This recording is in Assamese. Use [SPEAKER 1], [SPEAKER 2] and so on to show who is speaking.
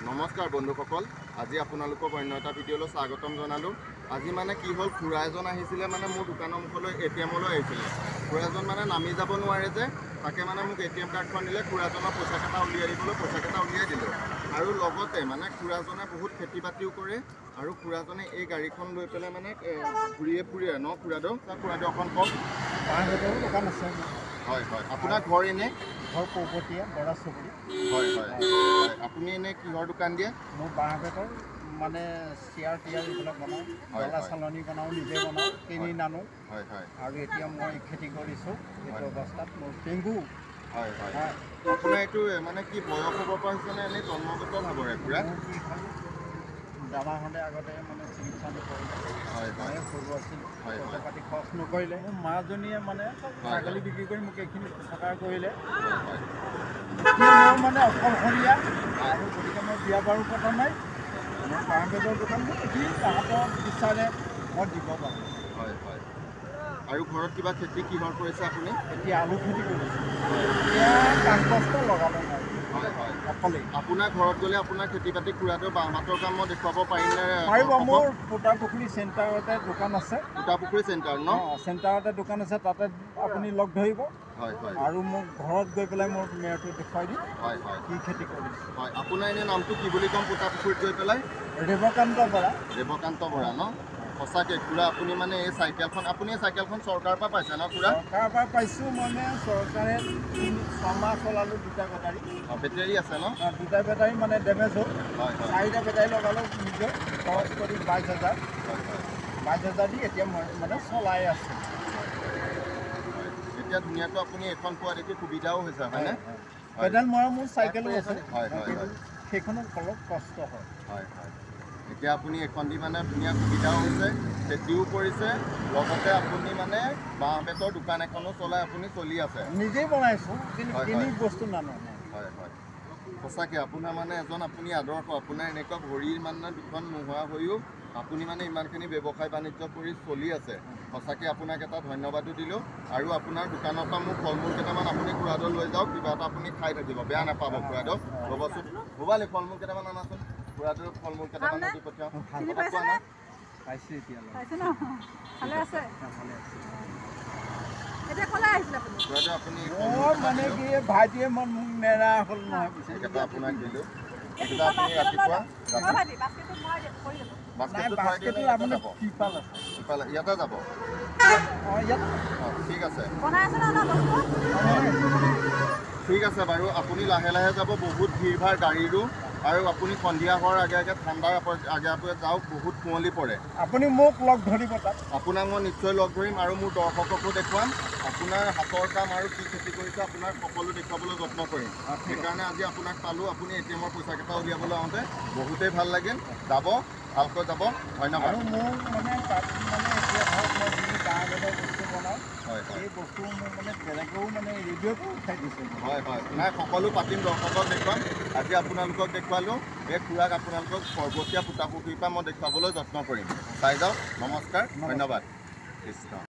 [SPEAKER 1] নমস্কাৰ বন্ধুসকল, আজি আপোনালোকক অন্য এটা ভিডিঅ'লৈ স্বাগতম জনালোঁ। আজি মানে কি হ'ল, খুৰা এজন আহিছিলে, মানে মোৰ দোকানৰ মুখলৈ ATM-লৈ আহিছিলে। খুৰাজন মানে নামি যাব নোৱাৰে যে, তাকে মানে মোক ATM কাৰ্ডখন দিলে, খুৰাজনৰ পইচাকেইটা উলিয়াই দিবলৈ পইচাকেইটা উলিয়াই দিলোঁ। আৰু লগতে মানে খুৰাজনে বহুত খেতি বাতিও কৰে, আৰু খুৰাজনে এই গাড়ীখন লৈ পেলাই মানে ঘূৰিয়ে ফুৰিয়ে ন খুৰাদেউ অকণ কওক।
[SPEAKER 2] দোকান আছে।
[SPEAKER 1] হয় হয়, আপোনাৰ ঘৰ এনেই?
[SPEAKER 2] ঘৰ পৌপটীয়া বৰা চুবুৰী।
[SPEAKER 1] হয় হয়, আপুনি এনেই কিহৰ দোকান দিয়ে?
[SPEAKER 2] মোৰ বাঁহ বেতৰ মানে চেয়াৰ টিয়াৰ এইবিলাক বনাওঁ, ডলা চালনী বনাওঁ, নিজে বনাওঁ, কিনি নানো।
[SPEAKER 1] হয় হয়।
[SPEAKER 2] আৰু এতিয়া মই খেতি কৰিছোঁ এইটো অৱস্থাত মোৰ টেংগু।
[SPEAKER 1] হয় হয়, আপোনাৰ এইটো মানে কি বয়স হ'ব পৰা হৈছেনে এনেই জন্মগত ভাৱৰে খুৰা?
[SPEAKER 2] কি হ'ল, দাদাহঁতে আগতে মানে চিকিৎসা নকৰিলে, মই সৰু আছিলোঁ, পইচা পাতি খৰচ নকৰিলে। মোৰ মাজনীয়ে মানে ছাগলী বিক্ৰী কৰি মোক এইখিনি উপকাৰ কৰিলে। মই মানে অকলশৰীয়া, আৰু গতিকে মই বিয়া বাৰু পতা নাই। মোৰ বাঁহ বেতৰ দোকান দেখি তাহাঁতৰ বিচাৰে মই দিব পাৰোঁ।
[SPEAKER 1] হয় হয়, আৰু ঘৰত কিবা খেতি কিহৰ কৰিছে আপুনি?
[SPEAKER 2] এতিয়া আলু খেতি কৰিছোঁ। এতিয়া কাম কষ্ট লগাব নাই।
[SPEAKER 1] হয় হয়,
[SPEAKER 2] অকলেই।
[SPEAKER 1] আপোনাৰ ঘৰত গ'লে আপোনাৰ খেতি বাতি খুৰাটোৰ বাঁহ বেতৰ কাম মই দেখুৱাব পাৰিমনে?
[SPEAKER 2] পাৰিব, মোৰ পোটাপুখুৰী চেণ্টাৰতে দোকান আছে।
[SPEAKER 1] পোটাপুখুৰী চেণ্টাৰ ন?
[SPEAKER 2] চেণ্টাৰতে দোকান আছে, তাতে আপুনি লগ ধৰিব।
[SPEAKER 1] হয় হয়,
[SPEAKER 2] আৰু মোক ঘৰত গৈ পেলাই মোৰ মেৰটো দেখুৱাই দিম।
[SPEAKER 1] হয় হয়,
[SPEAKER 2] কি খেতি কৰিছোঁ।
[SPEAKER 1] হয়, আপোনাৰ এনেই নামটো কি বুলি ক'ম পোটাপুখুৰীত গৈ পেলাই?
[SPEAKER 2] ৰেৱকান্ত বৰা।
[SPEAKER 1] ৰেৱকান্ত বৰা ন? সঁচাকৈ খুৰা, আপুনি মানে এই চাইকেলখন চৰকাৰৰ পৰা পাইছে ন খুৰা?
[SPEAKER 2] চৰকাৰৰ পৰা পাইছোঁ, মানে চৰকাৰে 6 মাহ চলালোঁ দুটা বেটাৰী।
[SPEAKER 1] বেটেৰী আছে ন?
[SPEAKER 2] দুটা বেটাৰী মানে ডেমেজ হ'ল।
[SPEAKER 1] হয় হয়,
[SPEAKER 2] 4টা বেটাৰী লগালোঁ নিজে, খৰচ কৰি 22,000।
[SPEAKER 1] হয় হয়,
[SPEAKER 2] 22,000 দি এতিয়া মই মানে চলাই আছোঁ।
[SPEAKER 1] এতিয়া ধুনীয়াকৈ আপুনি এখন পোৱা দেখি সুবিধাও হৈছে হয়নে?
[SPEAKER 2] পেডেল মৰা মোৰ চাইকেলো আছে।
[SPEAKER 1] হয় হয় হয়,
[SPEAKER 2] সেইখনত অলপ কষ্ট হয়।
[SPEAKER 1] হয় হয়, এতিয়া আপুনি এখন দি মানে ধুনীয়া সুবিধাও হৈছে, খেতিও কৰিছে, লগতে আপুনি মানে বাঁহ বেতৰ দোকান এখনো চলাই আপুনি চলি আছে।
[SPEAKER 2] নিজেই বনাইছোঁ, কিন্তু কিনি বস্তু নানো।
[SPEAKER 1] হয় হয়, সঁচাকৈ আপোনাৰ মানে আপুনি আদৰ্শ। আপোনাৰ এনেকুৱা ভৰিৰ মানে দুখন নোহোৱা হৈও আপুনি মানে ইমানখিনি ব্যৱসায় বাণিজ্য কৰি চলি আছে। সঁচাকৈ আপোনাক এটা ধন্যবাদো দিলোঁ। আৰু আপোনাৰ দোকানৰ পৰা মোক ফল মূল কেইটামান আপুনি খুৰাদৌ লৈ যাওক, কিবা এটা আপুনি খাই থাকিব, বেয়া নাপাব খুৰাদৌ। ৰ'বচোন, ভোবালি ফল মূল কেইটামান আনাচোন, খুৰাদৌৰ ফল মূল কেইটামান দি পঠিয়াওঁ।
[SPEAKER 2] পাইছোঁ এতিয়া
[SPEAKER 1] খুৰাদৌ আপুনি
[SPEAKER 2] মানে কি ভাইটিয়ে মোক নেৰা হ'ল নহয়,
[SPEAKER 1] এইকেইটা আপোনাক দিলোঁ। এইকেইটা আপুনি ৰাতিপুৱা বাস্কেটটো আপুনি ইয়াতে যাব। ঠিক আছে, ঠিক আছে বাৰু, আপুনি লাহে লাহে যাব, বহুত ভিৰ ভাৰ গাড়ীৰো, আৰু আপুনি সন্ধিয়া হোৱাৰ আগে আগে ঠাণ্ডাৰ আগে আগে যাওক, বহুত কুঁৱলী পৰে।
[SPEAKER 2] আপুনি মোক লগ ধৰিব তাত।
[SPEAKER 1] আপোনাক মই নিশ্চয় লগ ধৰিম, আৰু মোৰ দৰ্শককো দেখুৱাম। আপোনাৰ হাতৰ কাম আৰু কি খেতি কৰিছে আপোনাক সকলো দেখুৱাবলৈ যত্ন কৰিম। সেইকাৰণে আজি আপোনাক পালোঁ। আপুনি ATM-ৰ পইচাকেইটা উলিয়াবলৈ আহোঁতে বহুতেই ভাল লাগিল। যাব, ভালকৈ যাব, ধন্যবাদ।
[SPEAKER 2] আৰু মোৰ মানে তাত মানে এতিয়া ধৰক মই যি বাঁহ বেতৰ বস্তু বনাওঁ,
[SPEAKER 1] হয় হয়,
[SPEAKER 2] এই বস্তু মোৰ মানে বেলেগেও মানে ৰেডিঅ'টো উঠাই দিছে।
[SPEAKER 1] হয় হয়, নাই সকলো পাতিম, দৰ্শকক দেখুৱাম। আজি আপোনালোকক দেখুৱালোঁ। এই খুৰাক আপোনালোকক পৰ্বতীয়া পোটাপুখুৰীৰ পৰা মই দেখুৱাবলৈ যত্ন কৰিম। চাই যাওক, নমস্কাৰ, ধন্যবাদ, কৃষ্ণ।